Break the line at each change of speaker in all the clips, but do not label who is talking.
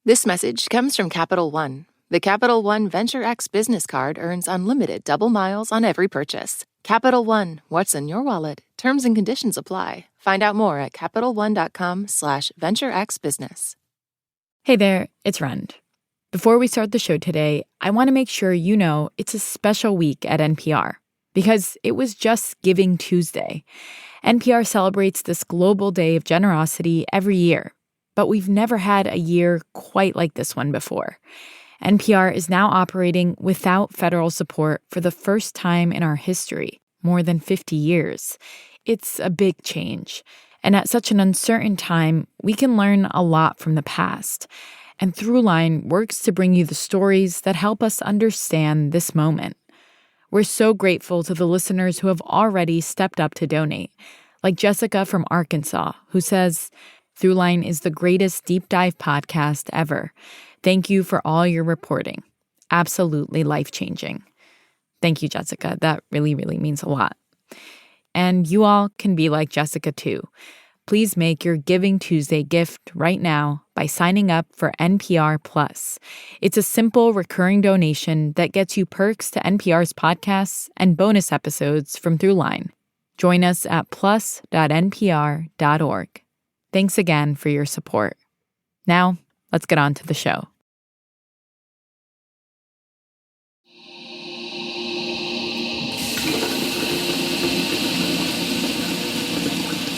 This message comes from Capital One. The Capital One Venture X business card earns unlimited double miles on every purchase. Capital One, what's in your wallet? Terms and conditions apply. Find out more at CapitalOne.com/VentureXBusiness.
Hey there, it's Rund. Before we start the show today, I want to make sure you know it's a special week at NPR because it was just Giving Tuesday. NPR celebrates this global day of generosity every year, but we've never had a year quite like this one before. NPR is now operating without federal support for the first time in our history, more than 50 years. It's a big change. And at such an uncertain time, we can learn a lot from the past. And Throughline works to bring you the stories that help us understand this moment. We're so grateful to the listeners who have already stepped up to donate, like Jessica from Arkansas, who says, Throughline is the greatest deep dive podcast ever. Thank you for all your reporting. Absolutely life-changing. Thank you, Jessica. That really, really means a lot. And you all can be like Jessica, too. Please make your Giving Tuesday gift right now by signing up for NPR Plus. It's a simple recurring donation that gets you perks to NPR's podcasts and bonus episodes from Throughline. Join us at plus.npr.org. Thanks again for your support. Now, let's get on to the show.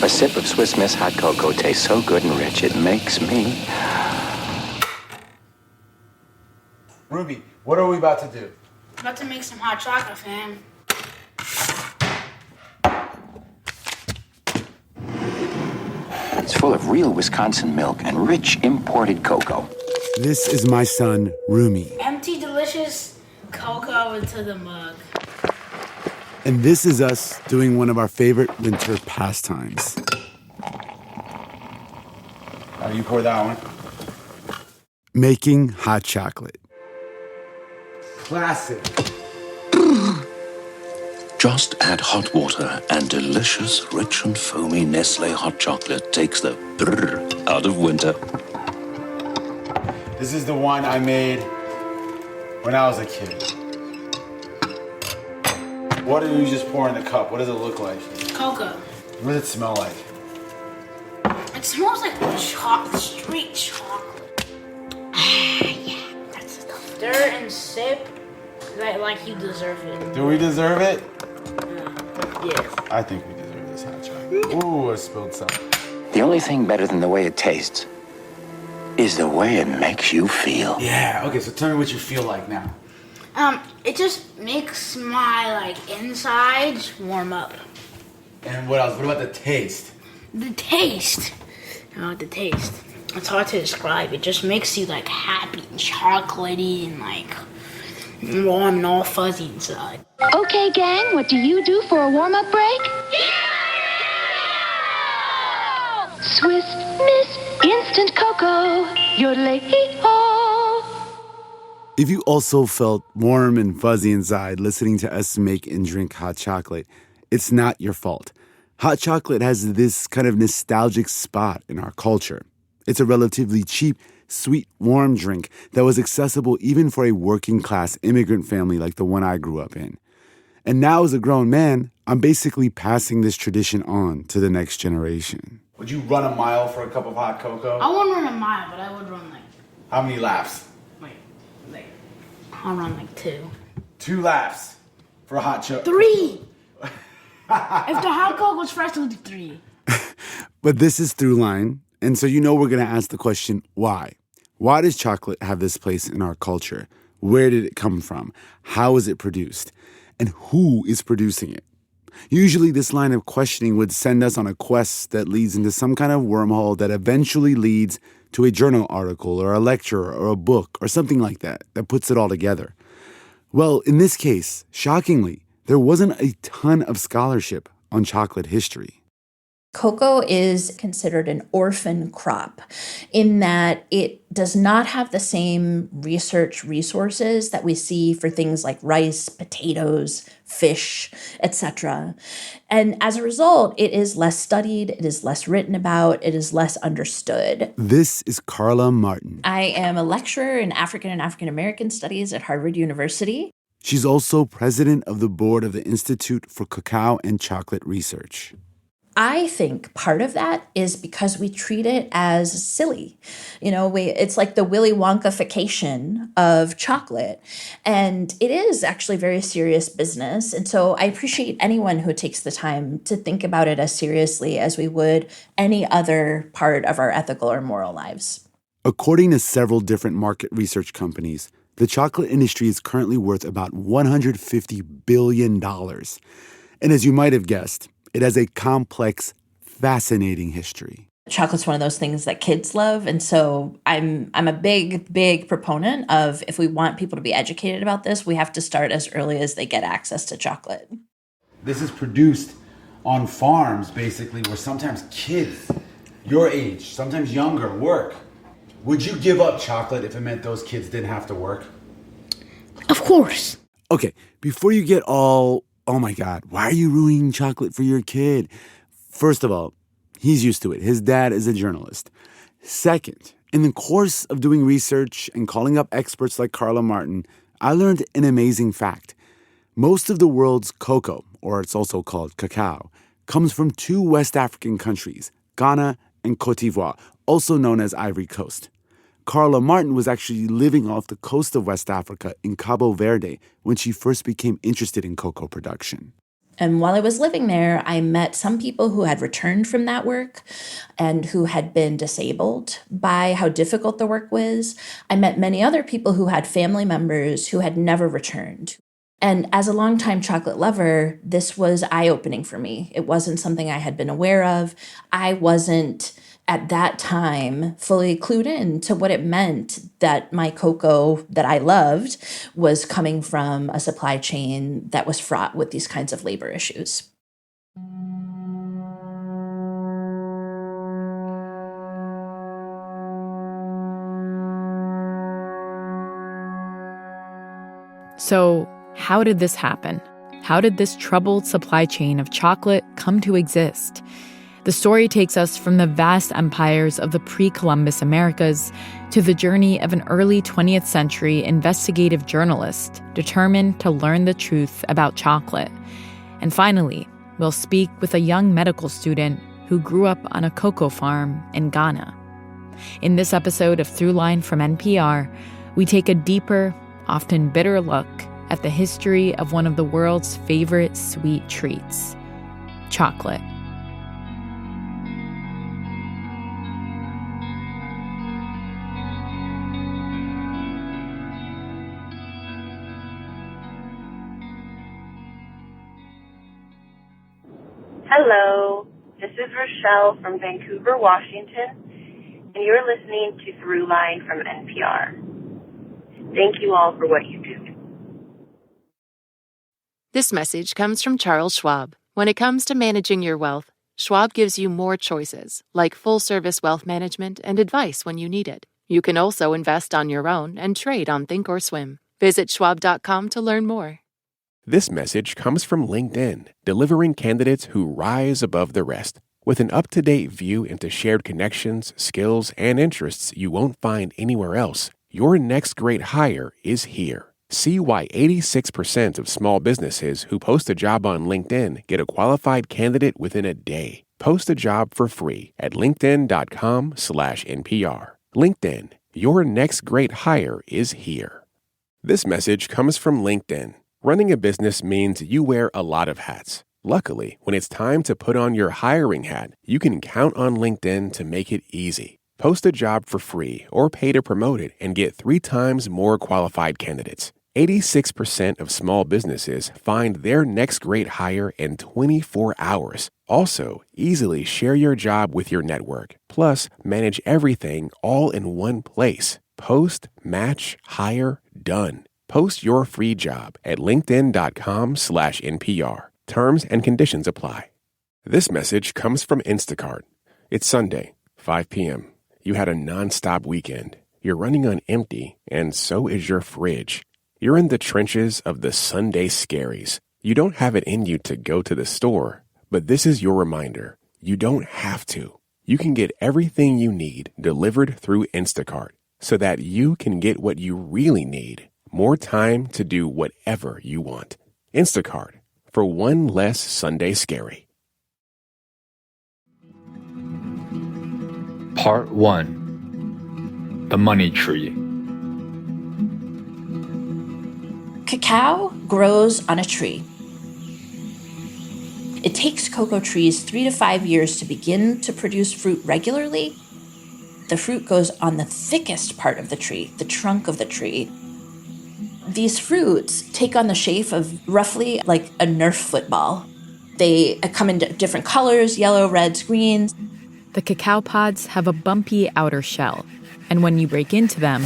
A sip of Swiss Miss hot cocoa tastes so good and rich, it makes me...
Ruby, what are we about to do?
About to make some hot chocolate, fam.
It's full of real Wisconsin milk and rich imported cocoa.
This is my son, Rumi.
Empty delicious cocoa into the mug.
And this is us doing one of our favorite winter pastimes. How do you pour that one? Making hot chocolate. Classic.
Just add hot water and delicious, rich and foamy Nestle hot chocolate takes the brrr out of winter.
This is the one I made when I was a kid. What do you just pour in the cup? What does it look like?
Cocoa.
What does it smell like?
It smells like straight chocolate. Yeah, that's stuff. Stir and sip like you deserve it.
Do we deserve it?
Yes.
I think we deserve this hot chocolate. Ooh, I spilled some.
The only thing better than the way it tastes is the way it makes you feel.
Yeah, okay, so tell me what you feel like now.
It just makes my, insides warm up.
And what else? What about the taste?
The taste. Oh, the taste. It's hard to describe. It just makes you, happy and chocolatey and, warm and all fuzzy inside.
Okay, gang, what do you do for a warm-up break? Swiss Miss Instant Cocoa, yodelay-hee-haw.
If you also felt warm and fuzzy inside listening to us make and drink hot chocolate, it's not your fault. Hot chocolate has this kind of nostalgic spot in our culture. It's a relatively cheap, sweet, warm drink that was accessible even for a working-class immigrant family like the one I grew up in. And now as a grown man, I'm basically passing this tradition on to the next generation. Would you run a mile for a cup of hot cocoa?
I wouldn't run a mile, but I would run,
How many laps?
I'll run, 2.
2 laps for a hot chocolate.
3! If the hot cocoa's fresh, it'll do 3.
But this is Throughline, and so we're going to ask the question, why? Why does chocolate have this place in our culture? Where did it come from? How is it produced? And who is producing it? Usually this line of questioning would send us on a quest that leads into some kind of wormhole that eventually leads to a journal article or a lecture or a book or something like that puts it all together. Well, in this case, shockingly, there wasn't a ton of scholarship on chocolate history.
Cocoa is considered an orphan crop in that it does not have the same research resources that we see for things like rice, potatoes, fish, etc. And as a result, it is less studied, it is less written about, it is less understood.
This is Carla Martin.
I am a lecturer in African and African American Studies at Harvard University.
She's also president of the board of the Institute for Cacao and Chocolate Research.
I think part of that is because we treat it as silly. It's like the Willy Wonka-fication of chocolate. And it is actually very serious business. And so I appreciate anyone who takes the time to think about it as seriously as we would any other part of our ethical or moral lives.
According to several different market research companies, the chocolate industry is currently worth about $150 billion. And as you might have guessed, it has a complex, fascinating history.
Chocolate's one of those things that kids love. And so I'm a big proponent of, if we want people to be educated about this, we have to start as early as they get access to chocolate.
This is produced on farms, basically, where sometimes kids, your age, sometimes younger, work. Would you give up chocolate if it meant those kids didn't have to work?
Of course.
Okay, before you get all, oh my God, why are you ruining chocolate for your kid? First of all, he's used to it. His dad is a journalist. Second, in the course of doing research and calling up experts like Carla Martin, I learned an amazing fact. Most of the world's cocoa, or it's also called cacao, comes from two West African countries, Ghana and Cote d'Ivoire, also known as Ivory Coast. Carla Martin was actually living off the coast of West Africa in Cabo Verde when she first became interested in cocoa production.
And while I was living there, I met some people who had returned from that work and who had been disabled by how difficult the work was. I met many other people who had family members who had never returned. And as a longtime chocolate lover, this was eye-opening for me. It wasn't something I had been aware of. I wasn't, at that time, fully clued in to what it meant that my cocoa that I loved was coming from a supply chain that was fraught with these kinds of labor issues.
So, how did this happen? How did this troubled supply chain of chocolate come to exist? The story takes us from the vast empires of the pre-Columbus Americas to the journey of an early 20th century investigative journalist determined to learn the truth about chocolate. And finally, we'll speak with a young medical student who grew up on a cocoa farm in Ghana. In this episode of Throughline from NPR, we take a deeper, often bitter look at the history of one of the world's favorite sweet treats, chocolate.
Hello, this is Rochelle from Vancouver, Washington, and you're listening to Throughline from NPR. Thank you all for what you do.
This message comes from Charles Schwab. When it comes to managing your wealth, Schwab gives you more choices, like full-service wealth management and advice when you need it. You can also invest on your own and trade on Think or Swim. Visit schwab.com to learn more.
This message comes from LinkedIn, delivering candidates who rise above the rest. With an up-to-date view into shared connections, skills, and interests you won't find anywhere else, your next great hire is here. See why 86% of small businesses who post a job on LinkedIn get a qualified candidate within a day. Post a job for free at linkedin.com/NPR. LinkedIn, your next great hire is here. This message comes from LinkedIn. Running a business means you wear a lot of hats. Luckily, when it's time to put on your hiring hat, you can count on LinkedIn to make it easy. Post a job for free or pay to promote it and get 3 times more qualified candidates. 86% of small businesses find their next great hire in 24 hours. Also, easily share your job with your network. Plus, manage everything all in one place. Post, match, hire, done. Post your free job at linkedin.com/NPR. Terms and conditions apply. This message comes from Instacart. It's Sunday, 5 p.m. You had a nonstop weekend. You're running on empty, and so is your fridge. You're in the trenches of the Sunday scaries. You don't have it in you to go to the store, but this is your reminder. You don't have to. You can get everything you need delivered through Instacart so that you can get what you really need. More time to do whatever you want. Instacart, for one less Sunday scary.
Part 1. The Money Tree.
Cacao grows on a tree. It takes cocoa trees 3 to 5 years to begin to produce fruit regularly. The fruit goes on the thickest part of the tree, the trunk of the tree. These fruits take on the shape of roughly like a Nerf football. They come in different colors, yellow, reds, greens.
The cacao pods have a bumpy outer shell, and when you break into them,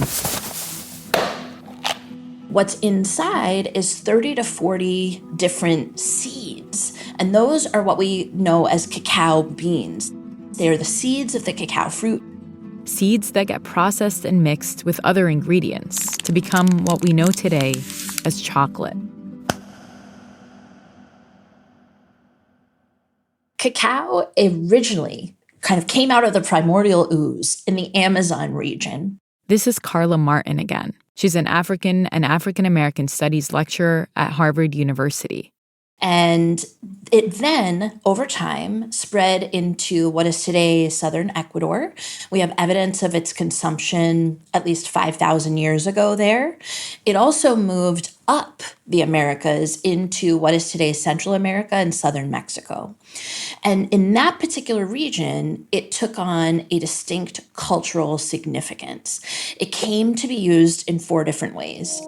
what's inside is 30 to 40 different seeds, and those are what we know as cacao beans. They are the seeds of the cacao fruit.
Seeds that get processed and mixed with other ingredients to become what we know today as chocolate.
Cacao originally kind of came out of the primordial ooze in the Amazon region.
This is Carla Martin again. She's an African and African American studies lecturer at Harvard University.
And it then, over time, spread into what is today southern Ecuador. We have evidence of its consumption at least 5,000 years ago there. It also moved up the Americas into what is today Central America and southern Mexico. And in that particular region, it took on a distinct cultural significance. It came to be used in 4 different ways.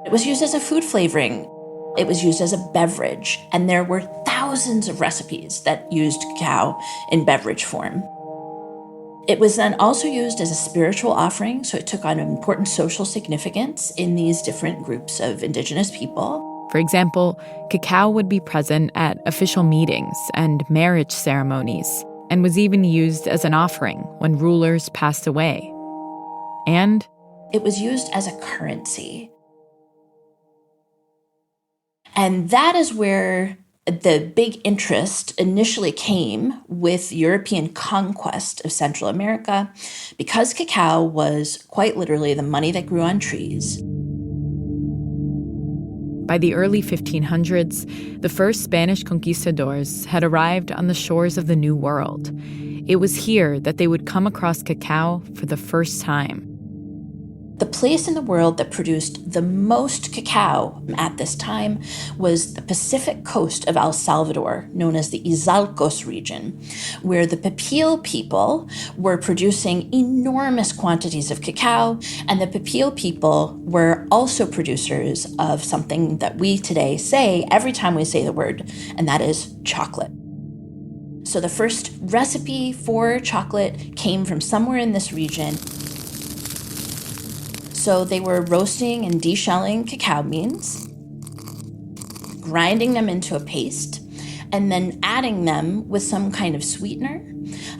It was used as a food flavoring. It was used as a beverage, and there were thousands of recipes that used cacao in beverage form. It was then also used as a spiritual offering, so it took on an important social significance in these different groups of indigenous people.
For example, cacao would be present at official meetings and marriage ceremonies, and was even used as an offering when rulers passed away. And
it was used as a currency. And that is where the big interest initially came with European conquest of Central America, because cacao was quite literally the money that grew on trees.
By the early 1500s, the first Spanish conquistadors had arrived on the shores of the New World. It was here that they would come across cacao for the first time.
The place in the world that produced the most cacao at this time was the Pacific coast of El Salvador, known as the Izalcos region, where the Pipil people were producing enormous quantities of cacao, and the Pipil people were also producers of something that we today say every time we say the word, and that is chocolate. So the first recipe for chocolate came from somewhere in this region. So they were roasting and deshelling cacao beans, grinding them into a paste, and then adding them with some kind of sweetener.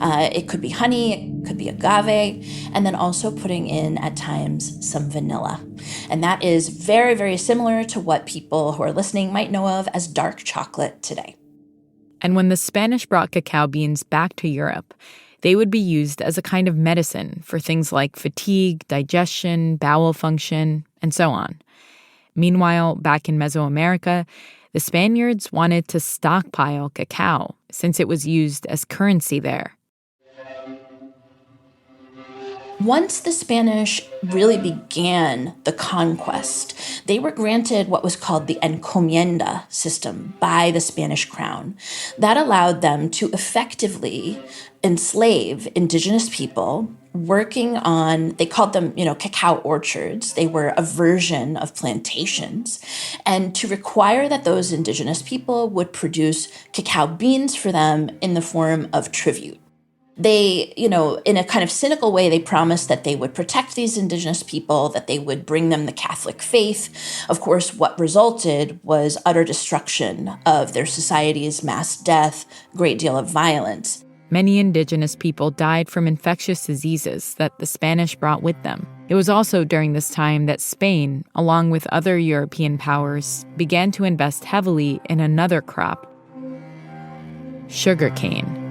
It could be honey, it could be agave, and then also putting in, at times, some vanilla. And that is very, very similar to what people who are listening might know of as dark chocolate today.
And when the Spanish brought cacao beans back to Europe, they would be used as a kind of medicine for things like fatigue, digestion, bowel function, and so on. Meanwhile, back in Mesoamerica, the Spaniards wanted to stockpile cacao since it was used as currency there.
Once the Spanish really began the conquest, they were granted what was called the encomienda system by the Spanish crown. That allowed them to effectively enslave indigenous people working on, they called them, cacao orchards. They were a version of plantations. And to require that those indigenous people would produce cacao beans for them in the form of tribute. They, in a kind of cynical way, they promised that they would protect these indigenous people, that they would bring them the Catholic faith. Of course, what resulted was utter destruction of their societies, mass death, great deal of violence.
Many indigenous people died from infectious diseases that the Spanish brought with them. It was also during this time that Spain, along with other European powers, began to invest heavily in another crop, sugarcane.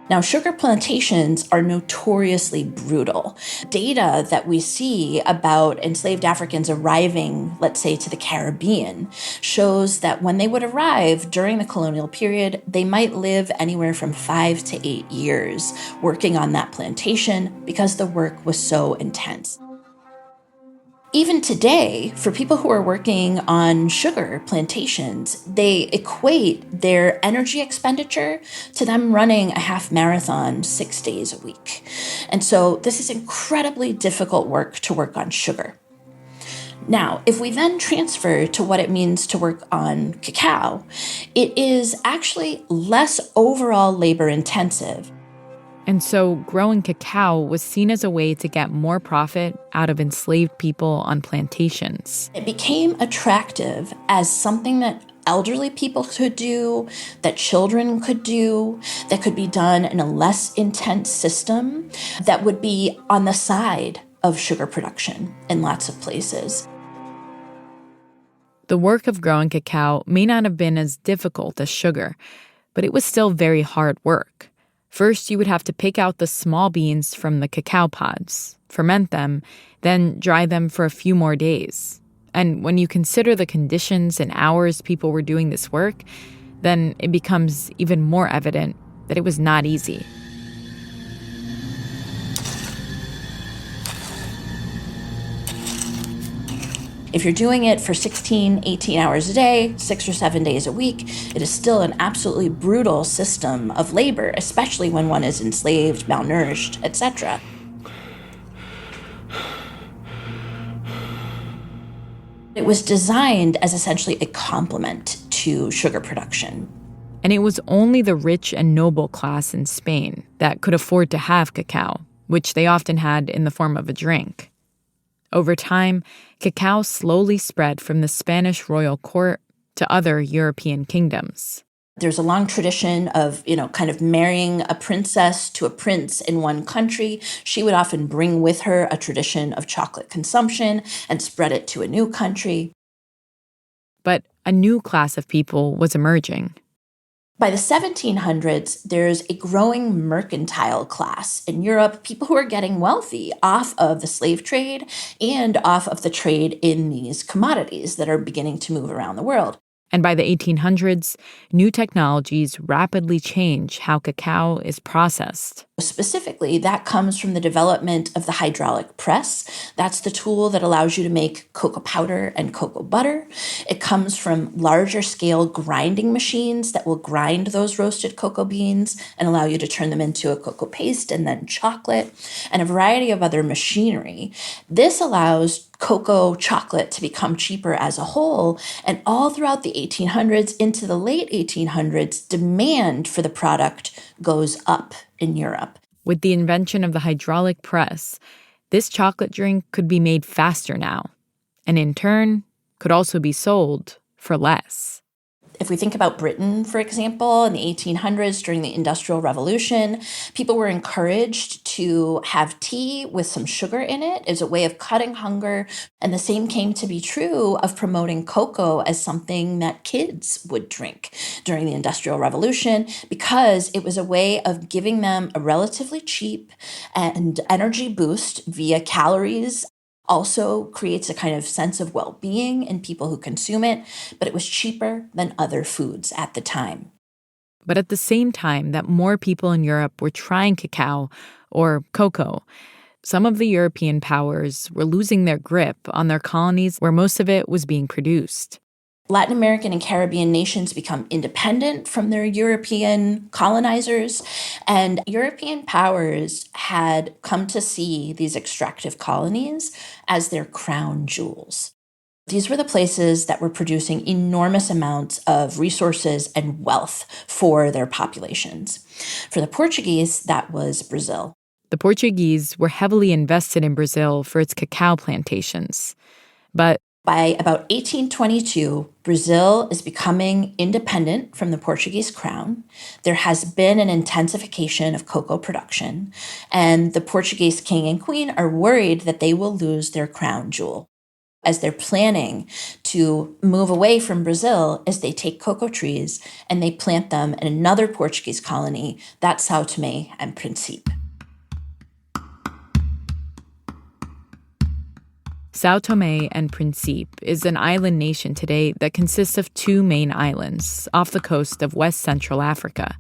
Now, sugar plantations are notoriously brutal. Data that we see about enslaved Africans arriving, let's say, to the Caribbean, shows that when they would arrive during the colonial period, they might live anywhere from 5 to 8 years working on that plantation because the work was so intense. Even today, for people who are working on sugar plantations, they equate their energy expenditure to them running a half marathon 6 days a week. And so this is incredibly difficult work to work on sugar. Now, if we then transfer to what it means to work on cacao, it is actually less overall labor intensive.
And so growing cacao was seen as a way to get more profit out of enslaved people on plantations.
It became attractive as something that elderly people could do, that children could do, that could be done in a less intense system, that would be on the side of sugar production in lots of places.
The work of growing cacao may not have been as difficult as sugar, but it was still very hard work. First, you would have to pick out the small beans from the cacao pods, ferment them, then dry them for a few more days. And when you consider the conditions and hours people were doing this work, then it becomes even more evident that it was not easy.
If you're doing it for 16, 18 hours a day, 6 or 7 days a week, it is still an absolutely brutal system of labor, especially when one is enslaved, malnourished, etc. It was designed as essentially a complement to sugar production.
And it was only the rich and noble class in Spain that could afford to have cacao, which they often had in the form of a drink. Over time, cacao slowly spread from the Spanish royal court to other European kingdoms.
There's a long tradition of, kind of marrying a princess to a prince in one country. She would often bring with her a tradition of chocolate consumption and spread it to a new country.
But a new class of people was emerging.
By the 1700s, there's a growing mercantile class in Europe, people who are getting wealthy off of the slave trade and off of the trade in these commodities that are beginning to move around the world.
And by the 1800s, new technologies rapidly change how cacao is processed.
Specifically, that comes from the development of the hydraulic press. That's the tool that allows you to make cocoa powder and cocoa butter. It comes from larger scale grinding machines that will grind those roasted cocoa beans and allow you to turn them into a cocoa paste and then chocolate, and a variety of other machinery. This allows cocoa chocolate to become cheaper as a whole, and all throughout the 1800s into the late 1800s, demand for the product goes up in Europe.
With the invention of the hydraulic press, this chocolate drink could be made faster now, and in turn, could also be sold for less.
If we think about Britain, for example, in the 1800s during the Industrial Revolution, people were encouraged to have tea with some sugar in it as a way of cutting hunger. And the same came to be true of promoting cocoa as something that kids would drink during the Industrial Revolution, because it was a way of giving them a relatively cheap and energy boost via calories. Also creates a kind of sense of well-being in people who consume it, but it was cheaper than other foods at the time.
But at the same time that more people in Europe were trying cacao, or cocoa, some of the European powers were losing their grip on their colonies where most of it was being produced.
Latin American and Caribbean nations become independent from their European colonizers, and European powers had come to see these extractive colonies as their crown jewels. These were the places that were producing enormous amounts of resources and wealth for their populations. For the Portuguese, that was Brazil.
The Portuguese were heavily invested in Brazil for its cacao plantations. But
by about 1822, Brazil is becoming independent from the Portuguese crown. There has been an intensification of cocoa production, and the Portuguese king and queen are worried that they will lose their crown jewel. As they're planning to move away from Brazil, as they take cocoa trees and they plant them in another Portuguese colony, that's São Tomé and Príncipe.
São Tomé and Príncipe is an island nation today that consists of two main islands off the coast of West Central Africa.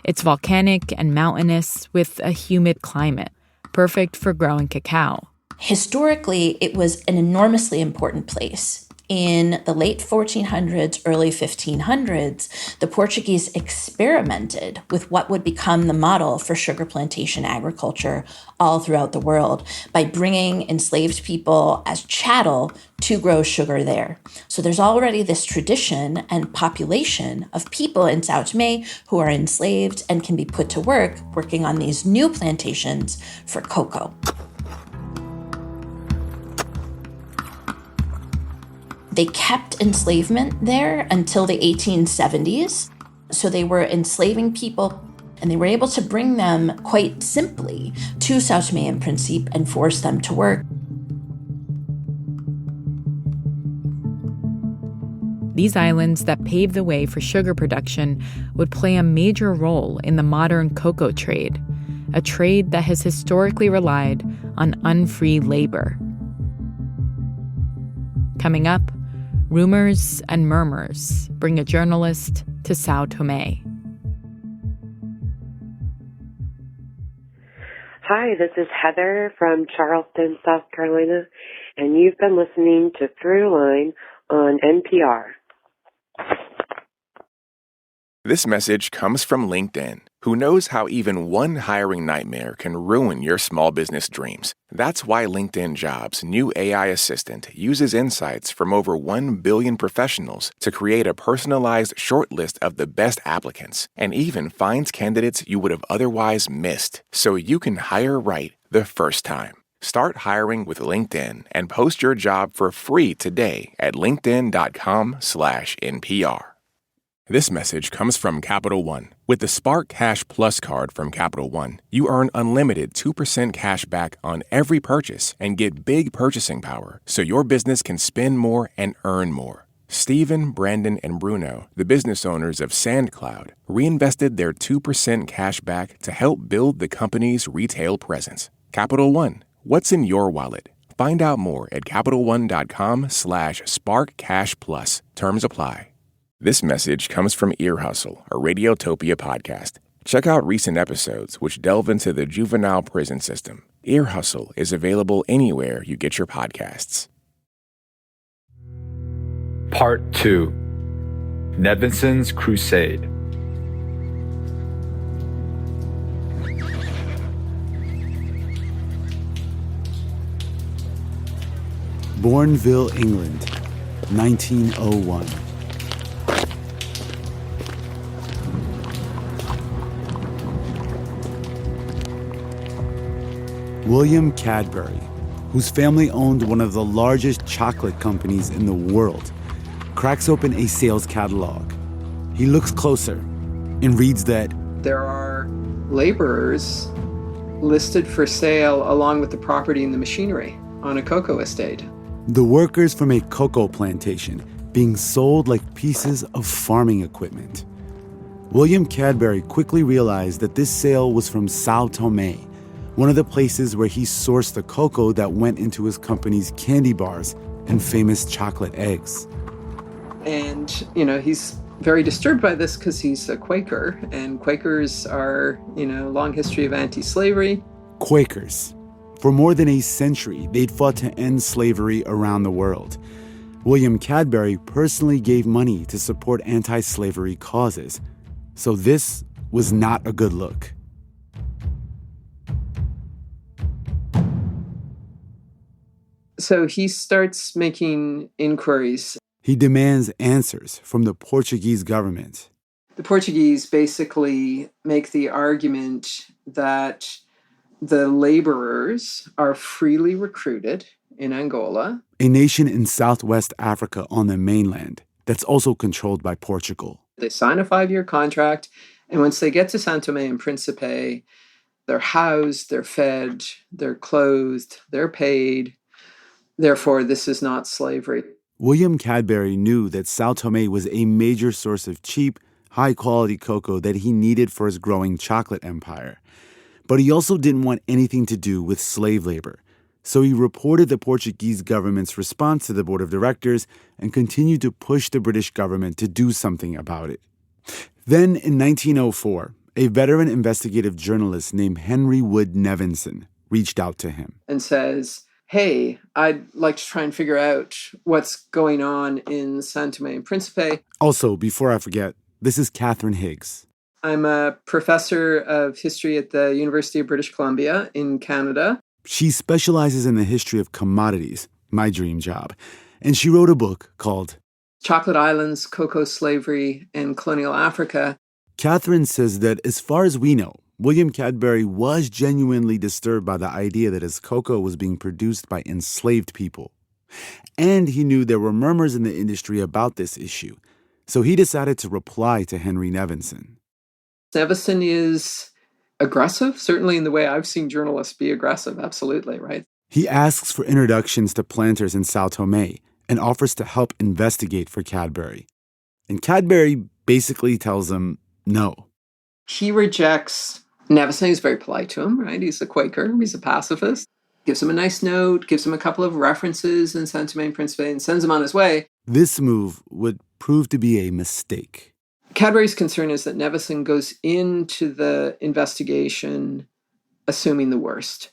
It's volcanic and mountainous with a humid climate, perfect for growing cacao.
Historically, it was an enormously important place. In the late 1400s, early 1500s, the Portuguese experimented with what would become the model for sugar plantation agriculture all throughout the world by bringing enslaved people as chattel to grow sugar there. So there's already this tradition and population of people in São Tomé who are enslaved and can be put to work working on these new plantations for cocoa. They kept enslavement there until the 1870s. So they were enslaving people, and they were able to bring them quite simply to São Tomé and Príncipe and force them to work.
These islands that paved the way for sugar production would play a major role in the modern cocoa trade, a trade that has historically relied on unfree labor. Coming up, rumors and murmurs bring a journalist to São Tomé.
Hi, this is Heather from Charleston, South Carolina, and you've been listening to Throughline on NPR.
This message comes from LinkedIn, who knows how even one hiring nightmare can ruin your small business dreams. That's why LinkedIn Jobs' new AI assistant uses insights from over 1 billion professionals to create a personalized shortlist of the best applicants, and even finds candidates you would have otherwise missed, so you can hire right the first time. Start hiring with LinkedIn and post your job for free today at linkedin.com/NPR. This message comes from Capital One. With the Spark Cash Plus card from Capital One, you earn unlimited 2% cash back on every purchase and get big purchasing power so your business can spend more and earn more. Stephen, Brandon, and Bruno, the business owners of SandCloud, reinvested their 2% cash back to help build the company's retail presence. Capital One, what's in your wallet? Find out more at CapitalOne.com/SparkCashPlus. Terms apply. This message comes from Ear Hustle, a Radiotopia podcast. Check out recent episodes which delve into the juvenile prison system. Ear Hustle is available anywhere you get your podcasts.
Part 2. Nevinson's Crusade.
Bourneville, England, 1901. William Cadbury, whose family owned one of the largest chocolate companies in the world, cracks open a sales catalog. He looks closer and reads that
there are laborers listed for sale along with the property and the machinery on a cocoa estate.
The workers from a cocoa plantation being sold like pieces of farming equipment. William Cadbury quickly realized that this sale was from São Tomé, one of the places where he sourced the cocoa that went into his company's candy bars and famous chocolate eggs.
And, he's very disturbed by this because he's a Quaker, and Quakers are, long history of anti-slavery.
Quakers. For more than a century, they'd fought to end slavery around the world. William Cadbury personally gave money to support anti-slavery causes. So this was not a good look.
So he starts making inquiries.
He demands answers from the Portuguese government.
The Portuguese basically make the argument that the laborers are freely recruited in Angola,
a nation in southwest Africa on the mainland that's also controlled by Portugal.
They sign a 5-year contract, and once they get to São Tomé and Príncipe, they're housed, they're fed, they're clothed, they're paid. Therefore, this is not slavery.
William Cadbury knew that São Tomé was a major source of cheap, high-quality cocoa that he needed for his growing chocolate empire. But he also didn't want anything to do with slave labor. So he reported the Portuguese government's response to the board of directors and continued to push the British government to do something about it. Then, in 1904, a veteran investigative journalist named Henry Wood Nevinson reached out to him
and says, hey, I'd like to try and figure out what's going on in São Tomé and Príncipe.
Also, before I forget, this is Catherine Higgs.
I'm a professor of history at the University of British Columbia in Canada.
She specializes in the history of commodities, my dream job, and she wrote a book called
Chocolate Islands, Cocoa Slavery, and Colonial Africa.
Catherine says that as far as we know, William Cadbury was genuinely disturbed by the idea that his cocoa was being produced by enslaved people. And he knew there were murmurs in the industry about this issue, so he decided to reply to Henry Nevinson.
Nevinson is aggressive, certainly in the way I've seen journalists be aggressive, absolutely, right?
He asks for introductions to planters in São Tomé and offers to help investigate for Cadbury. And Cadbury basically tells him no.
He rejects Nevinson. He's very polite to him, right? He's a Quaker, he's a pacifist. Gives him a nice note, gives him a couple of references in São Tomé and Príncipe, and sends him on his way.
This move would prove to be a mistake.
Cadbury's concern is that Nevinson goes into the investigation assuming the worst.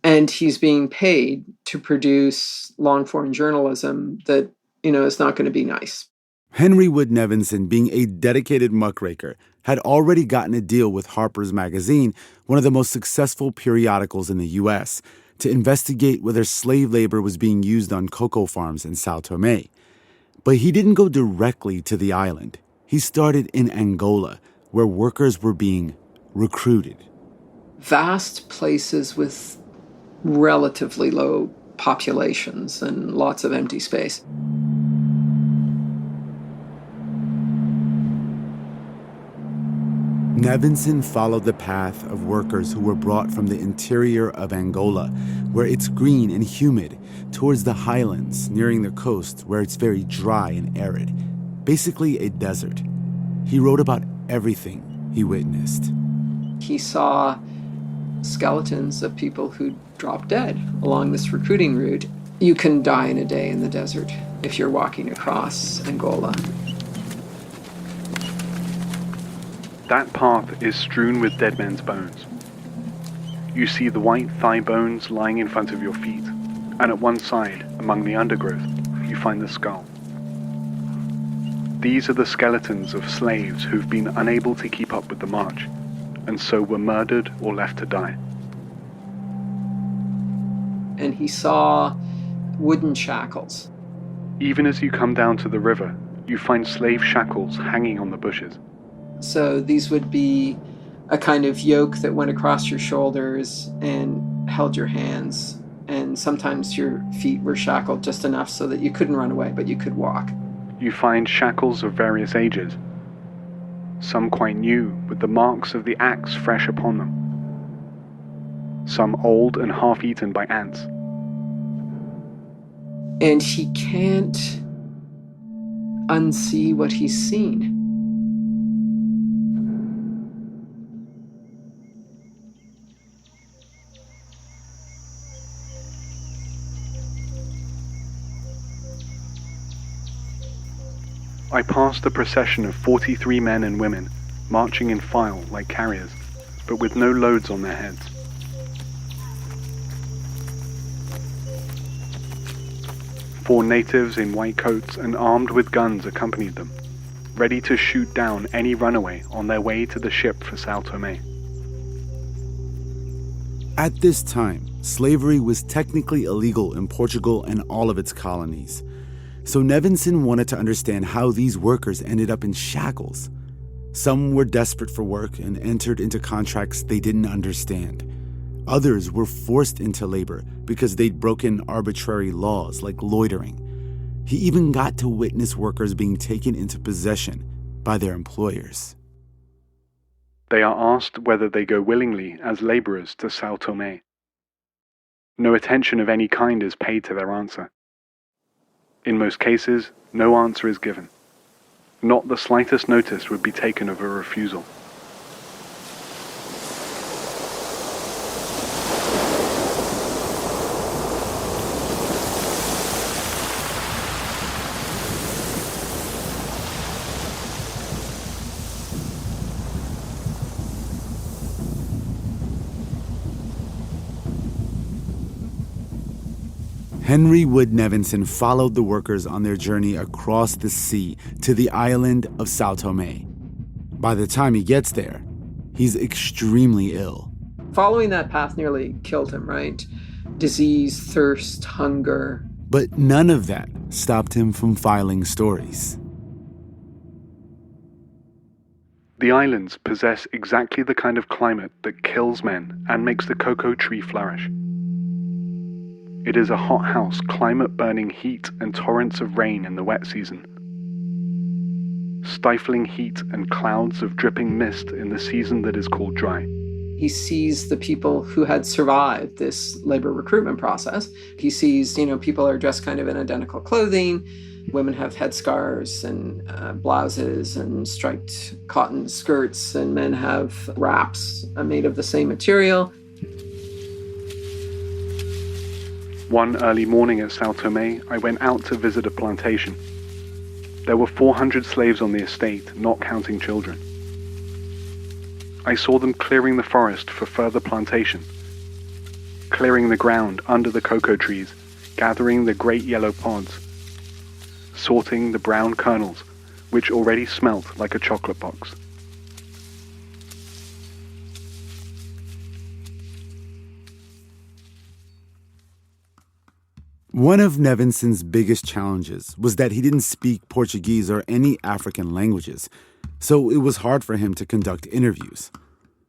And he's being paid to produce long-form journalism that, is not going to be nice.
Henry Wood Nevinson, being a dedicated muckraker, had already gotten a deal with Harper's Magazine, one of the most successful periodicals in the U.S., to investigate whether slave labor was being used on cocoa farms in São Tomé. But he didn't go directly to the island. He started in Angola, where workers were being recruited.
Vast places with relatively low populations and lots of empty space.
Nevinson followed the path of workers who were brought from the interior of Angola, where it's green and humid, towards the highlands nearing the coast, where it's very dry and arid. Basically a desert. He wrote about everything he witnessed.
He saw skeletons of people who dropped dead along this recruiting route. You can die in a day in the desert if you're walking across Angola.
That path is strewn with dead men's bones. You see the white thigh bones lying in front of your feet, and at one side, among the undergrowth, you find the skull. These are the skeletons of slaves who've been unable to keep up with the march, and so were murdered or left to die.
And he saw wooden shackles.
Even as you come down to the river, you find slave shackles hanging on the bushes.
So these would be a kind of yoke that went across your shoulders and held your hands. And sometimes your feet were shackled just enough so that you couldn't run away, but you could walk.
You find shackles of various ages, some quite new with the marks of the axe fresh upon them, some old and half-eaten by ants.
And he can't unsee what he's seen.
I passed a procession of 43 men and women, marching in file like carriers, but with no loads on their heads. Four natives in white coats and armed with guns accompanied them, ready to shoot down any runaway on their way to the ship for São Tomé.
At this time, slavery was technically illegal in Portugal and all of its colonies. So Nevinson wanted to understand how these workers ended up in shackles. Some were desperate for work and entered into contracts they didn't understand. Others were forced into labor because they'd broken arbitrary laws like loitering. He even got to witness workers being taken into possession by their employers.
They are asked whether they go willingly as laborers to Sao Tome. No attention of any kind is paid to their answer. In most cases, no answer is given. Not the slightest notice would be taken of a refusal.
Henry Wood Nevinson followed the workers on their journey across the sea to the island of Sao Tome. By the time he gets there, he's extremely ill.
Following that path nearly killed him, right? Disease, thirst, hunger.
But none of that stopped him from filing stories.
The islands possess exactly the kind of climate that kills men and makes the cocoa tree flourish. It is a hothouse climate, burning heat and torrents of rain in the wet season. Stifling heat and clouds of dripping mist in the season that is called dry.
He sees the people who had survived this labor recruitment process. He sees, people are dressed kind of in identical clothing. Women have headscarves and blouses and striped cotton skirts, and men have wraps made of the same material.
One early morning at Sao Tome, I went out to visit a plantation. There were 400 slaves on the estate, not counting children. I saw them clearing the forest for further plantation, clearing the ground under the cocoa trees, gathering the great yellow pods, sorting the brown kernels, which already smelt like a chocolate box.
One of Nevinson's biggest challenges was that he didn't speak Portuguese or any African languages, so it was hard for him to conduct interviews.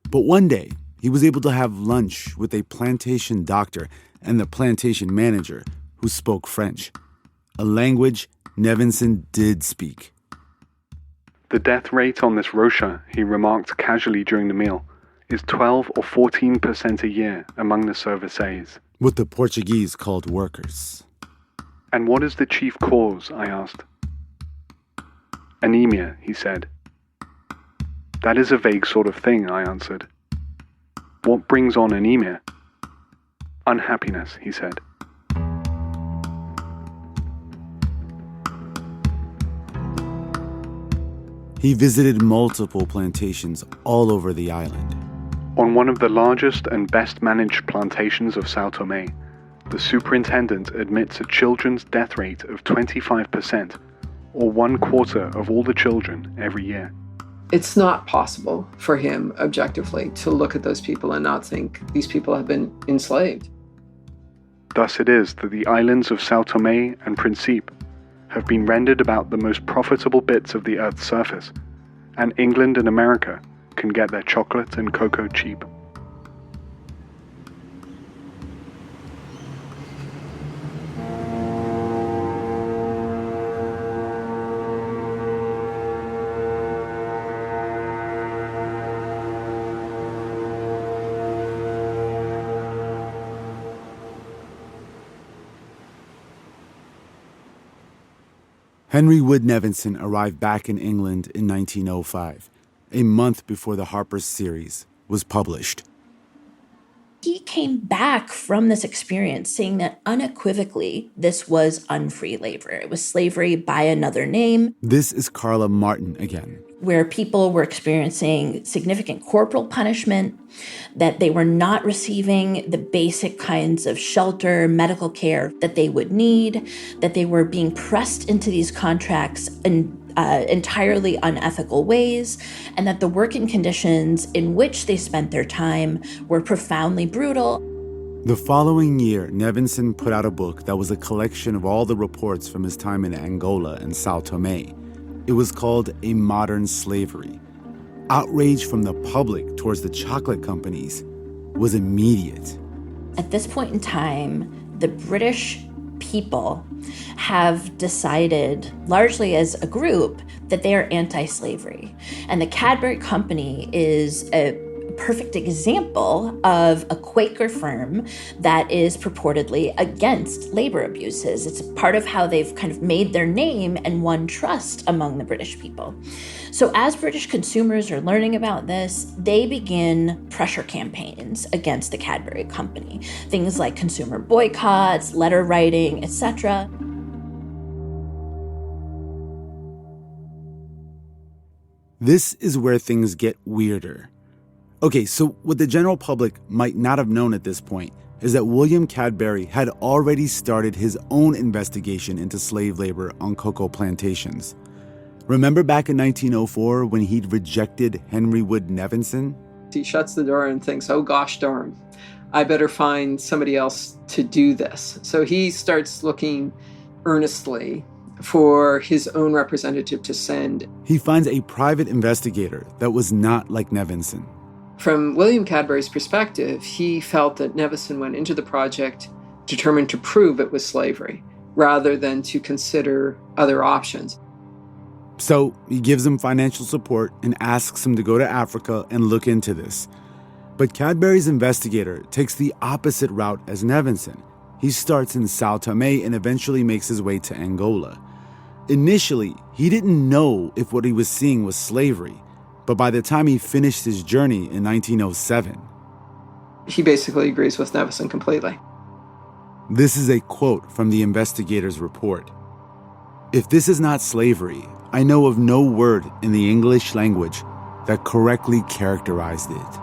But one day, he was able to have lunch with a plantation doctor and the plantation manager who spoke French, a language Nevinson did speak.
The death rate on this rocha, he remarked casually during the meal, is 12 or 14% a year among the services.
What the Portuguese called workers.
And what is the chief cause, I asked. Anemia, he said. That is a vague sort of thing, I answered. What brings on anemia? Unhappiness, he said.
He visited multiple plantations all over the island.
On one of the largest and best managed plantations of Sao Tome, the superintendent admits a children's death rate of 25%, or 1/4 of all the children every year.
It's not possible for him, objectively, to look at those people and not think these people have been enslaved.
Thus it is that the islands of Sao Tome and Principe have been rendered about the most profitable bits of the Earth's surface, and England and America can get their chocolate and cocoa cheap.
Henry Wood Nevinson arrived back in England in 1905, a month before the Harper's series was published.
He came back from this experience saying that unequivocally this was unfree labor. It was slavery by another name.
This is Carla Martin again.
Where people were experiencing significant corporal punishment, that they were not receiving the basic kinds of shelter, medical care that they would need, that they were being pressed into these contracts and entirely unethical ways, and that the working conditions in which they spent their time were profoundly brutal.
The following year, Nevinson put out a book that was a collection of all the reports from his time in Angola and Sao Tome. It was called A Modern Slavery. Outrage from the public towards the chocolate companies was immediate.
At this point in time, the British people have decided, largely as a group, that they are anti-slavery. And the Cadbury Company is a perfect example of a Quaker firm that is purportedly against labor abuses. It's part of how they've kind of made their name and won trust among the British people. So as British consumers are learning about this, they begin pressure campaigns against the Cadbury Company. Things like consumer boycotts, letter writing, etc.
This is where things get weirder. Okay, so what the general public might not have known at this point is that William Cadbury had already started his own investigation into slave labor on cocoa plantations. Remember back in 1904 when he'd rejected Henry Wood Nevinson?
He shuts the door and thinks, oh gosh darn, I better find somebody else to do this. So he starts looking earnestly for his own representative to send.
He finds a private investigator that was not like Nevinson.
From William Cadbury's perspective, he felt that Nevinson went into the project determined to prove it was slavery, rather than to consider other options.
So he gives him financial support and asks him to go to Africa and look into this. But Cadbury's investigator takes the opposite route as Nevinson. He starts in Sao Tome and eventually makes his way to Angola. Initially, he didn't know if what he was seeing was slavery, but by the time he finished his journey in 1907...
he basically agrees with Nevinson completely.
This is a quote from the investigator's report. "If this is not slavery, I know of no word in the English language that correctly characterized it."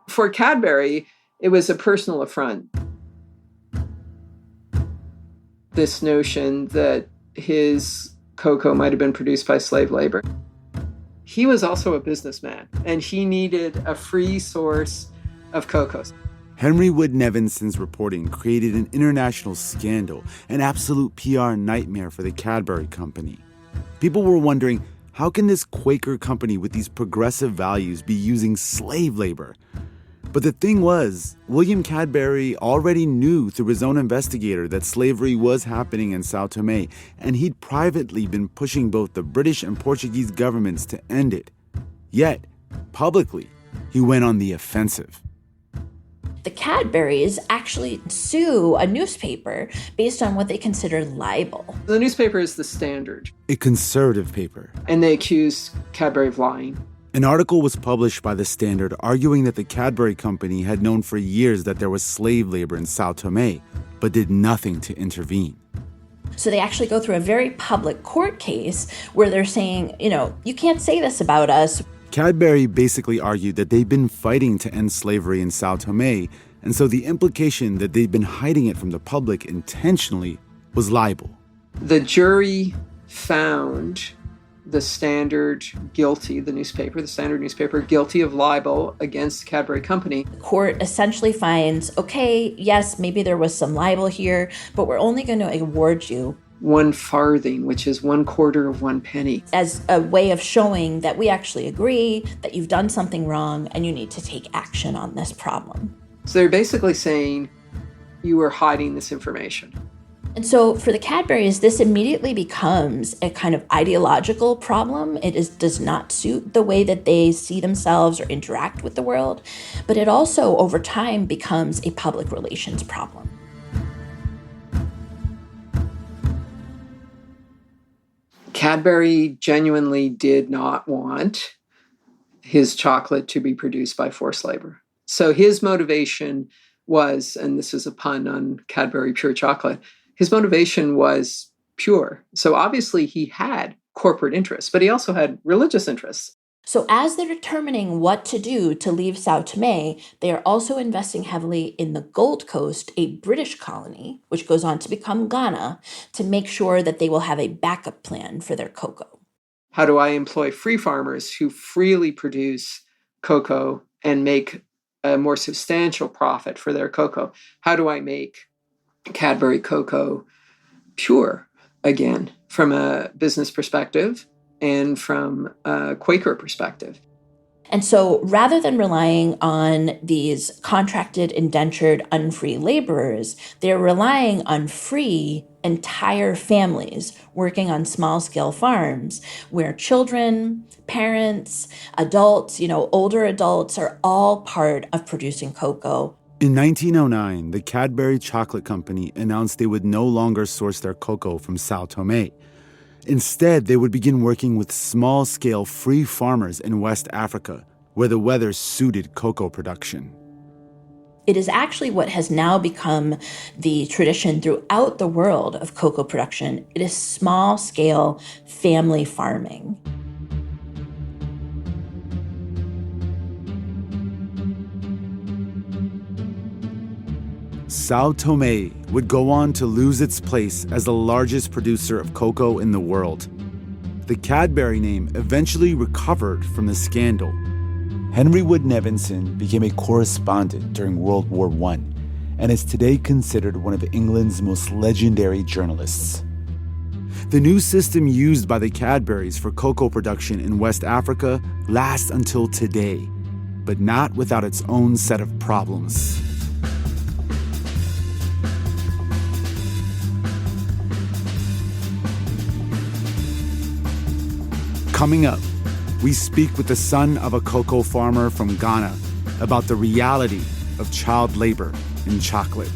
For Cadbury, it was a personal affront. This notion that his cocoa might have been produced by slave labor. He was also a businessman, and he needed a free source of cocoa.
Henry Wood Nevinson's reporting created an international scandal, an absolute PR nightmare for the Cadbury Company. People were wondering, how can this Quaker company with these progressive values be using slave labor? But the thing was, William Cadbury already knew through his own investigator that slavery was happening in Sao Tome, and he'd privately been pushing both the British and Portuguese governments to end it. Yet, publicly, he went on the offensive.
The Cadburys actually sue a newspaper based on what they consider libel.
The newspaper is The Standard,
a conservative paper.
And they accuse Cadbury of lying.
An article was published by The Standard arguing that the Cadbury Company had known for years that there was slave labor in Sao Tome, but did nothing to intervene.
So they actually go through a very public court case where they're saying, you can't say this about us.
Cadbury basically argued that they'd been fighting to end slavery in Sao Tome, and so the implication that they'd been hiding it from the public intentionally was libel.
The jury found the Standard guilty, the Standard newspaper, guilty of libel against the Cadbury Company.
The court essentially finds, okay, yes, maybe there was some libel here, but we're only going to award you
1 farthing, which is 1/4 of 1 penny.
As a way of showing that we actually agree that you've done something wrong and you need to take action on this problem.
So they're basically saying you were hiding this information.
And so for the Cadburys, this immediately becomes a kind of ideological problem. It does not suit the way that they see themselves or interact with the world, but it also, over time, becomes a public relations problem.
Cadbury genuinely did not want his chocolate to be produced by forced labor. So his motivation was, and this is a pun on Cadbury pure chocolate, his motivation was pure. So obviously he had corporate interests, but he also had religious interests.
So as they're determining what to do to leave Sao Tome, they are also investing heavily in the Gold Coast, a British colony, which goes on to become Ghana, to make sure that they will have a backup plan for their cocoa.
How do I employ free farmers who freely produce cocoa and make a more substantial profit for their cocoa? How do I make Cadbury cocoa pure again from a business perspective and from a Quaker perspective?
And so rather than relying on these contracted, indentured, unfree laborers, they're relying on free entire families working on small-scale farms where children, parents, adults, older adults are all part of producing cocoa.
In 1909, the Cadbury Chocolate Company announced they would no longer source their cocoa from Sao Tome. Instead, they would begin working with small-scale free farmers in West Africa, where the weather suited cocoa production.
It is actually what has now become the tradition throughout the world of cocoa production. It is small-scale family farming.
Sao Tome would go on to lose its place as the largest producer of cocoa in the world. The Cadbury name eventually recovered from the scandal. Henry Wood Nevinson became a correspondent during World War I and is today considered one of England's most legendary journalists. The new system used by the Cadburys for cocoa production in West Africa lasts until today, but not without its own set of problems. Coming up, we speak with the son of a cocoa farmer from Ghana about the reality of child labor in chocolate.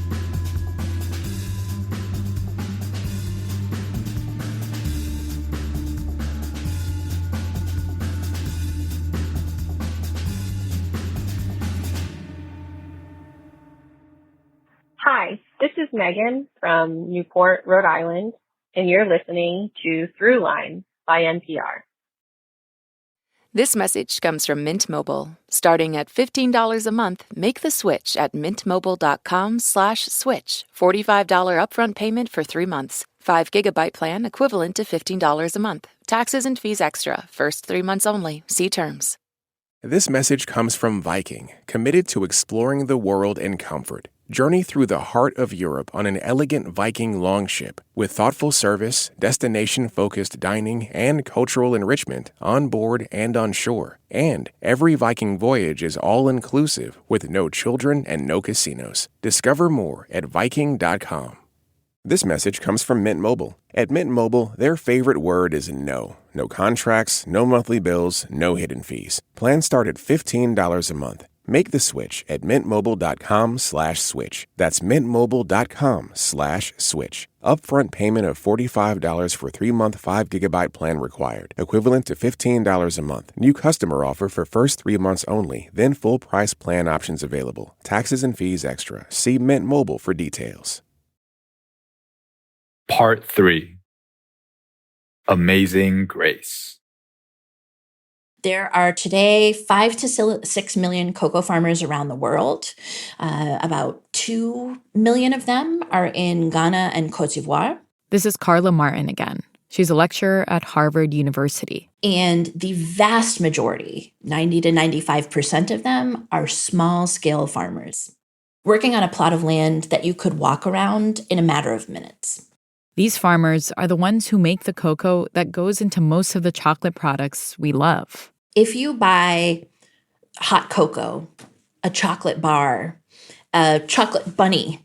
Hi, this is Megan from Newport, Rhode Island, and you're listening to Throughline by NPR.
This message comes from Mint Mobile. Starting at $15 a month, make the switch at mintmobile.com/switch. $45 upfront payment for 3 months. 5 gigabyte plan equivalent to $15 a month. Taxes and fees extra. First 3 months only. See terms.
This message comes from Viking, committed to exploring the world in comfort. Journey through the heart of Europe on an elegant Viking longship with thoughtful service, destination-focused dining, and cultural enrichment on board and on shore. And every Viking voyage is all-inclusive with no children and no casinos. Discover more at Viking.com. This message comes from Mint Mobile. At Mint Mobile, their favorite word is no. No contracts, no monthly bills, no hidden fees. Plans start at $15 a month. Make the switch at mintmobile.com/switch. That's mintmobile.com/switch. Upfront payment of $45 for 3-month 5 gigabyte plan required. Equivalent to $15 a month. New customer offer for first 3 months only. Then full price plan options available. Taxes and fees extra. See Mint Mobile for details.
Part 3. Amazing Grace.
There are today 5 to 6 million cocoa farmers around the world. About 2 million of them are in Ghana and Côte d'Ivoire.
This is Carla Martin again. She's a lecturer at Harvard University.
And the vast majority, 90 to 95% of them, are small-scale farmers, working on a plot of land that you could walk around in a matter of minutes.
These farmers are the ones who make the cocoa that goes into most of the chocolate products we love.
If you buy hot cocoa, a chocolate bar, a chocolate bunny,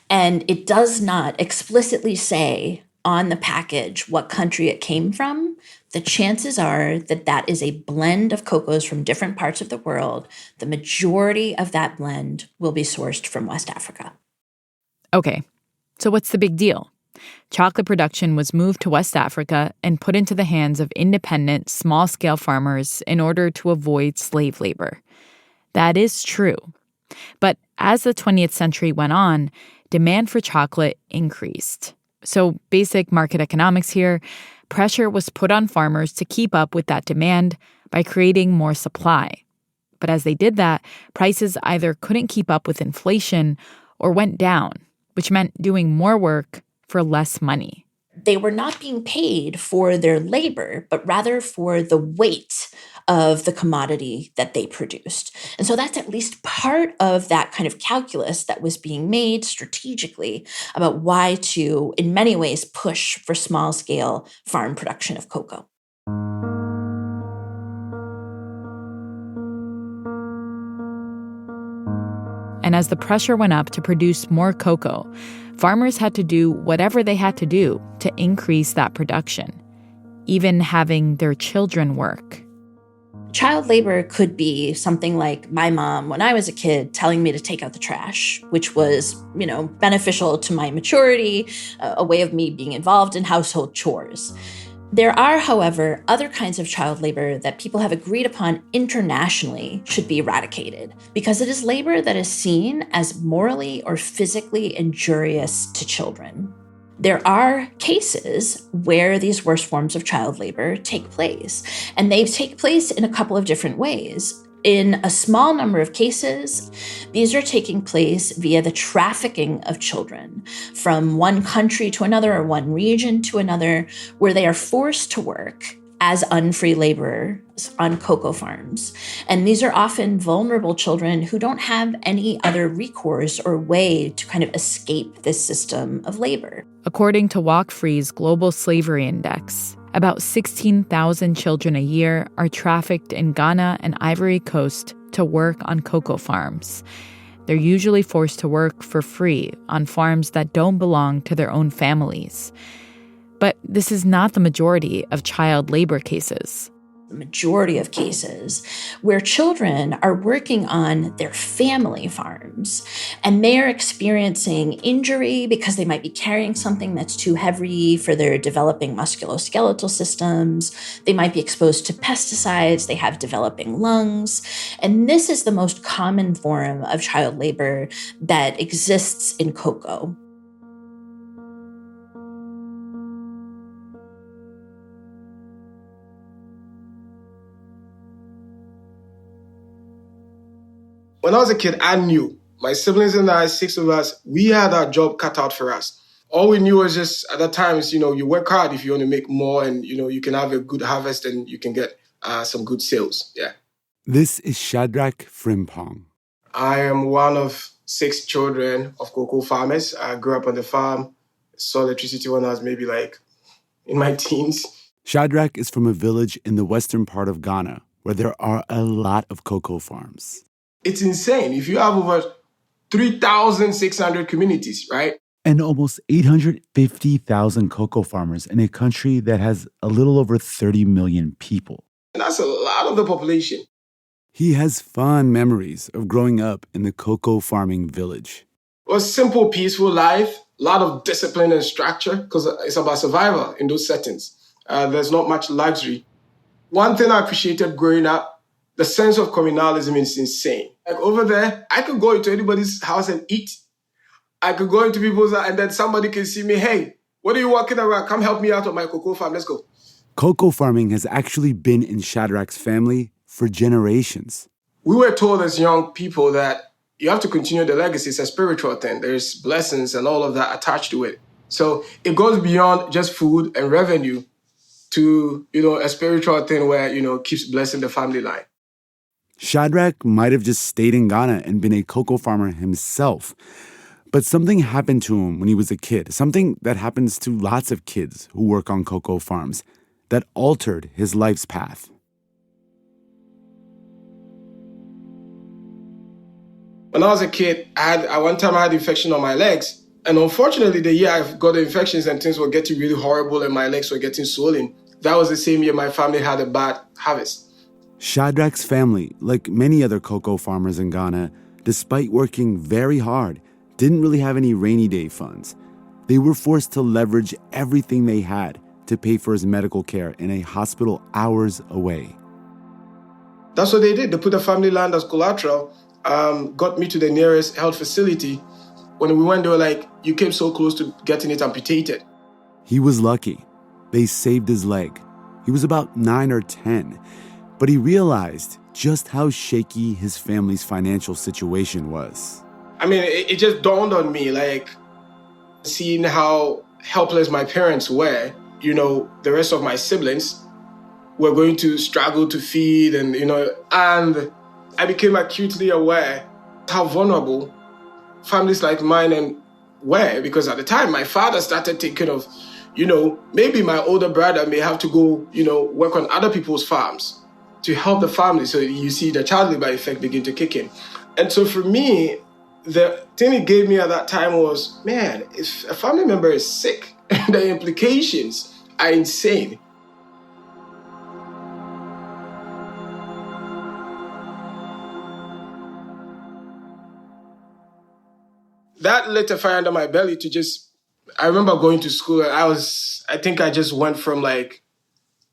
and it does not explicitly say on the package what country it came from, the chances are that that is a blend of cocoas from different parts of the world. The majority of that blend will be sourced from West Africa.
Okay, so what's the big deal? Chocolate production was moved to West Africa and put into the hands of independent, small-scale farmers in order to avoid slave labor. That is true. But as the 20th century went on, demand for chocolate increased. So basic market economics here, pressure was put on farmers to keep up with that demand by creating more supply. But as they did that, prices either couldn't keep up with inflation or went down, which meant doing more work for less money.
They were not being paid for their labor, but rather for the weight of the commodity that they produced. And so that's at least part of that kind of calculus that was being made strategically about why to, in many ways, push for small-scale farm production of cocoa.
And as the pressure went up to produce more cocoa, farmers had to do whatever they had to do to increase that production, even having their children work.
Child labor could be something like my mom, when I was a kid, telling me to take out the trash, which was, beneficial to my maturity, a way of me being involved in household chores. There are, however, other kinds of child labor that people have agreed upon internationally should be eradicated because it is labor that is seen as morally or physically injurious to children. There are cases where these worst forms of child labor take place, and they take place in a couple of different ways. In a small number of cases, these are taking place via the trafficking of children from one country to another or one region to another, where they are forced to work as unfree laborers on cocoa farms. And these are often vulnerable children who don't have any other recourse or way to kind of escape this system of labor.
According to Walk Free's Global Slavery Index, about 16,000 children a year are trafficked in Ghana and Ivory Coast to work on cocoa farms. They're usually forced to work for free on farms that don't belong to their own families. But this is not the majority of child labor cases.
The majority of cases where children are working on their family farms and they are experiencing injury because they might be carrying something that's too heavy for their developing musculoskeletal systems. They might be exposed to pesticides. They have developing lungs. And this is the most common form of child labor that exists in cocoa.
When I was a kid, I knew. My siblings and I, 6 of us, we had our job cut out for us. All we knew was just, at that time, is, you work hard if you want to make more and, you can have a good harvest and you can get some good sales. Yeah.
This is Shadrach Frimpong.
I am one of 6 children of cocoa farmers. I grew up on the farm, saw electricity when I was maybe in my teens.
Shadrach is from a village in the western part of Ghana where there are a lot of cocoa farms.
It's insane. If you have over 3,600 communities, right?
And almost 850,000 cocoa farmers in a country that has a little over 30 million people.
And that's a lot of the population.
He has fond memories of growing up in the cocoa farming village.
It was a simple, peaceful life, a lot of discipline and structure, because it's about survival in those settings. There's not much luxury. One thing I appreciated growing up, the sense of communalism is insane. Over there, I could go into anybody's house and eat. I could go into people's and then somebody can see me, hey, what are you walking around? Come help me out on my cocoa farm. Let's go.
Cocoa farming has actually been in Shadrach's family for generations.
We were told as young people that you have to continue the legacy. It's a spiritual thing. There's blessings and all of that attached to it. So it goes beyond just food and revenue to, a spiritual thing where, keeps blessing the family line.
Shadrach might have just stayed in Ghana and been a cocoa farmer himself. But something happened to him when he was a kid, something that happens to lots of kids who work on cocoa farms, that altered his life's path.
When I was a kid, one time I had infection on my legs. And unfortunately, the year I got the infections and things were getting really horrible and my legs were getting swollen, that was the same year my family had a bad harvest.
Shadrach's family, like many other cocoa farmers in Ghana, despite working very hard, didn't really have any rainy day funds. They were forced to leverage everything they had to pay for his medical care in a hospital hours away.
That's what they did. They put the family land as collateral, got me to the nearest health facility. When we went, they were like, you came so close to getting it amputated.
He was lucky. They saved his leg. He was about 9 or 10, but he realized just how shaky his family's financial situation was.
I mean, it just dawned on me, like, seeing how helpless my parents were, the rest of my siblings were going to struggle to feed and I became acutely aware how vulnerable families like mine were, because at the time my father started thinking of, maybe my older brother may have to go, work on other people's farms to help the family. So you see the child labor effect begin to kick in. And so for me, the thing it gave me at that time was, man, if a family member is sick, the implications are insane. That lit a fire under my belly I remember going to school and I think I just went from like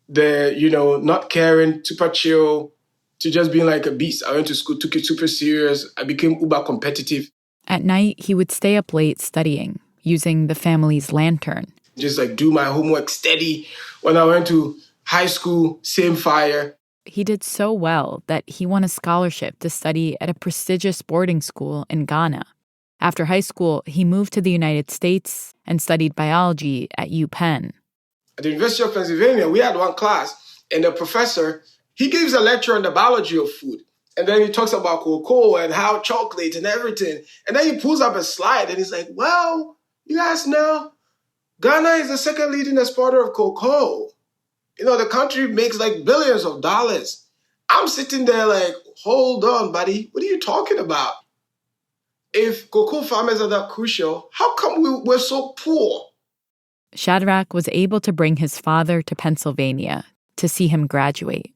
the, not caring, super chill, to just being like a beast. I went to school, took it super serious. I became uber competitive.
At night, he would stay up late studying, using the family's lantern.
Just like do my homework steady. When I went to high school, same fire.
He did so well that he won a scholarship to study at a prestigious boarding school in Ghana. After high school, he moved to the United States and studied biology at UPenn.
At the University of Pennsylvania, we had one class, and the professor, he gives a lecture on the biology of food. And then he talks about cocoa and how chocolate and everything. And then he pulls up a slide, and he's like, well, you guys know, Ghana is the second leading exporter of cocoa. The country makes like billions of dollars. I'm sitting there like, hold on, buddy. What are you talking about? If cocoa farmers are that crucial, how come we're so poor?
Shadrach was able to bring his father to Pennsylvania to see him graduate.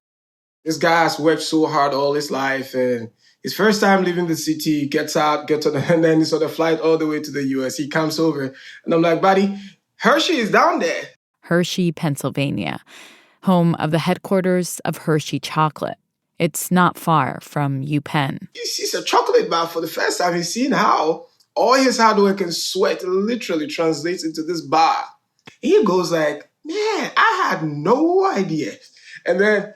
This guy has worked so hard all his life, and his first time leaving the city, gets on and then he's on the flight all the way to the U.S. He comes over, and I'm like, buddy, Hershey is down there.
Hershey, Pennsylvania, home of the headquarters of Hershey Chocolate. It's not far from UPenn.
He sees a chocolate bar for the first time. He's seen how all his hard work and sweat literally translates into this bar. He goes like, man, I had no idea. And then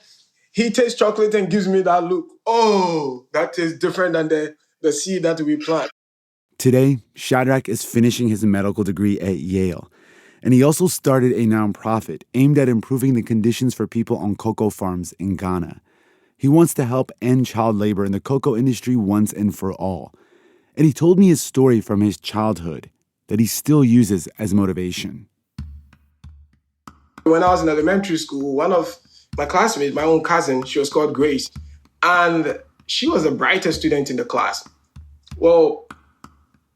he tastes chocolate and gives me that look. Oh, that is different than the seed that we plant.
Today, Shadrach is finishing his medical degree at Yale. And he also started a nonprofit aimed at improving the conditions for people on cocoa farms in Ghana. He wants to help end child labor in the cocoa industry once and for all. And he told me his story from his childhood that he still uses as motivation.
When I was in elementary school, one of my classmates, my own cousin, she was called Grace, and she was the brightest student in the class. Well,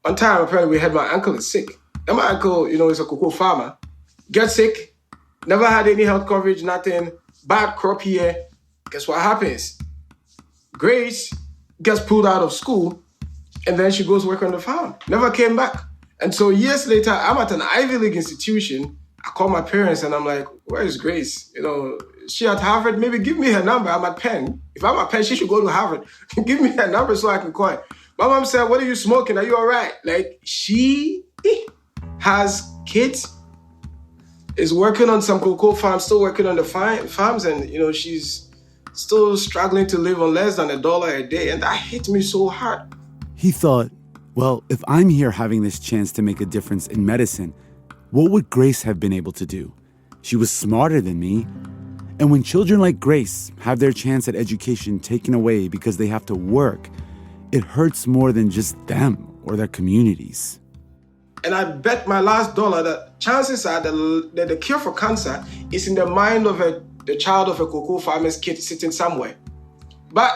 one time, apparently, we had my uncle is sick. And my uncle, is a cocoa farmer. Gets sick, never had any health coverage, nothing, bad crop here. Guess what happens? Grace gets pulled out of school, and then she goes work on the farm. Never came back. And so years later, I'm at an Ivy League institution. I call my parents, and I'm like, where is Grace? Is she at Harvard? Maybe give me her number. I'm at Penn. If I'm at Penn, she should go to Harvard. Give me her number so I can call her. My mom said, what are you smoking? Are you all right? Like, she has kids, is working on some cocoa farms, still working on the farms, and, she's still struggling to live on less than $1 a day. And that hit me so hard.
He thought, well, if I'm here having this chance to make a difference in medicine, what would Grace have been able to do? She was smarter than me. And when children like Grace have their chance at education taken away because they have to work, it hurts more than just them or their communities.
And I bet my last dollar that chances are that the cure for cancer is in the mind of the child of a cocoa farmer's kid sitting somewhere. But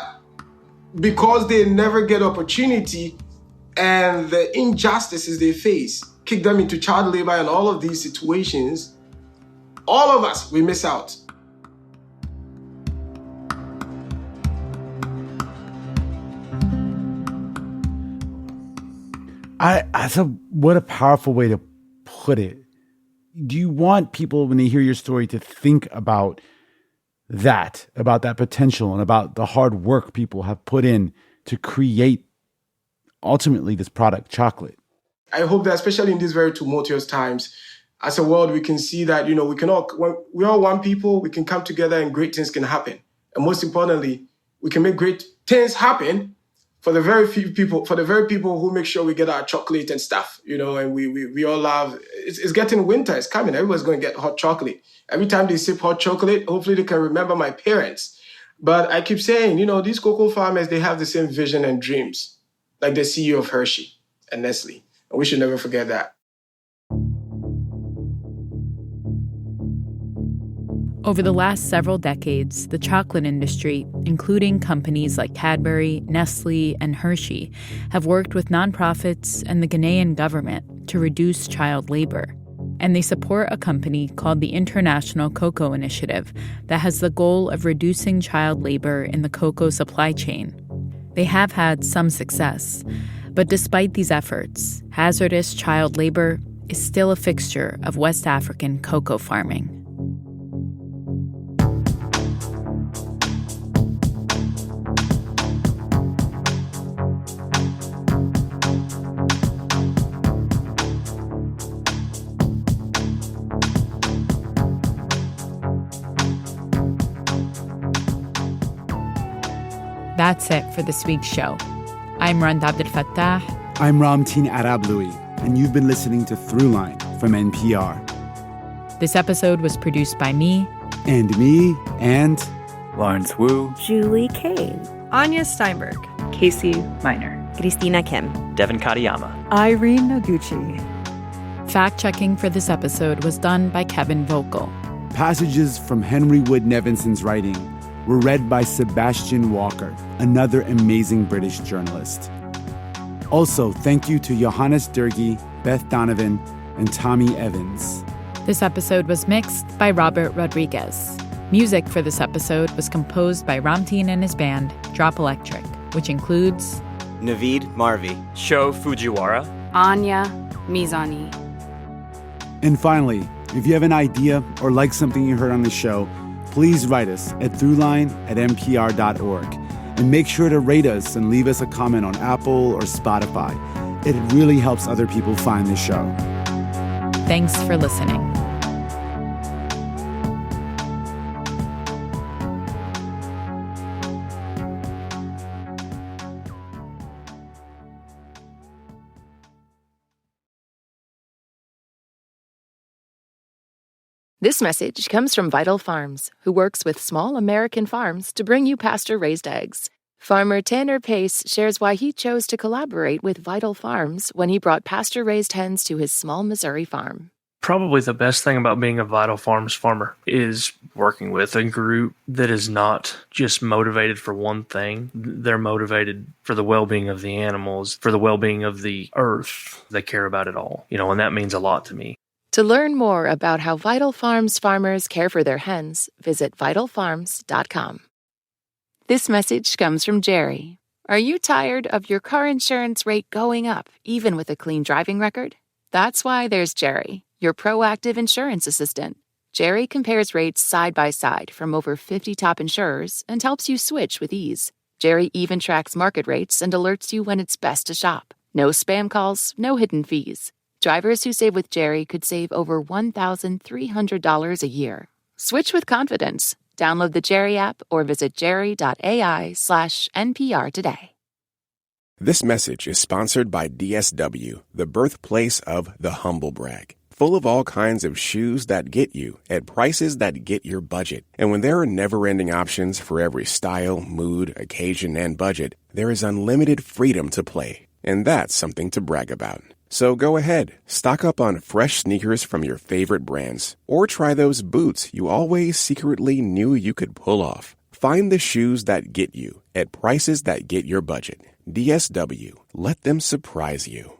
because they never get opportunity and the injustices they face kick them into child labor and all of these situations, all of us, we miss out.
What a powerful way to put it. Do you want people, when they hear your story, to think about that potential and about the hard work people have put in to create, ultimately, this product, chocolate?
I hope that especially in these very tumultuous times, as a world, we can see that, we're all one people, we can come together and great things can happen. And most importantly, we can make great things happen for the very people who make sure we get our chocolate and stuff, and we all love, it's getting winter, it's coming, everyone's going to get hot chocolate. Every time they sip hot chocolate, hopefully they can remember my parents. But I keep saying, these cocoa farmers, they have the same vision and dreams, like the CEO of Hershey and Nestle. And we should never forget that.
Over the last several decades, the chocolate industry, including companies like Cadbury, Nestle, and Hershey, have worked with nonprofits and the Ghanaian government to reduce child labor. And they support a company called the International Cocoa Initiative that has the goal of reducing child labor in the cocoa supply chain. They have had some success, but despite these efforts, hazardous child labor is still a fixture of West African cocoa farming. That's it for this week's show. I'm Rand Abdel Fattah.
I'm Ramteen Arablouei, and you've been listening to Throughline from NPR.
This episode was produced by me.
And me, and...
Lawrence Wu.
Julie Kane.
Anya Steinberg.
Casey Miner.
Christina Kim.
Devin Katayama.
Irene Noguchi.
Fact-checking for this episode was done by Kevin Vogel.
Passages from Henry Wood Nevinson's writing were read by Sebastian Walker, another amazing British journalist. Also, thank you to Johannes Durgi, Beth Donovan, and Tommy Evans.
This episode was mixed by Robert Rodriguez. Music for this episode was composed by Ramteen and his band, Drop Electric, which includes
Naveed Marvi,
Sho Fujiwara,
Anya Mizani.
And finally, if you have an idea or like something you heard on the show, please write us at throughline@npr.org. And make sure to rate us and leave us a comment on Apple or Spotify. It really helps other people find the show.
Thanks for listening.
This message comes from Vital Farms, who works with small American farms to bring you pasture-raised eggs. Farmer Tanner Pace shares why he chose to collaborate with Vital Farms when he brought pasture-raised hens to his small Missouri farm.
Probably the best thing about being a Vital Farms farmer is working with a group that is not just motivated for one thing. They're motivated for the well-being of the animals, for the well-being of the earth. They care about it all, and that means a lot to me.
To learn more about how Vital Farms farmers care for their hens, visit vitalfarms.com. This message comes from Jerry. Are you tired of your car insurance rate going up, even with a clean driving record? That's why there's Jerry, your proactive insurance assistant. Jerry compares rates side by side from over 50 top insurers and helps you switch with ease. Jerry even tracks market rates and alerts you when it's best to shop. No spam calls, no hidden fees. Drivers who save with Jerry could save over $1,300 a year. Switch with confidence. Download the Jerry app or visit jerry.ai/NPR today.
This message is sponsored by DSW, the birthplace of the humble brag. Full of all kinds of shoes that get you at prices that get your budget. And when there are never-ending options for every style, mood, occasion, and budget, there is unlimited freedom to play. And that's something to brag about. So go ahead, stock up on fresh sneakers from your favorite brands, or try those boots you always secretly knew you could pull off. Find the shoes that get you at prices that get your budget. DSW, let them surprise you.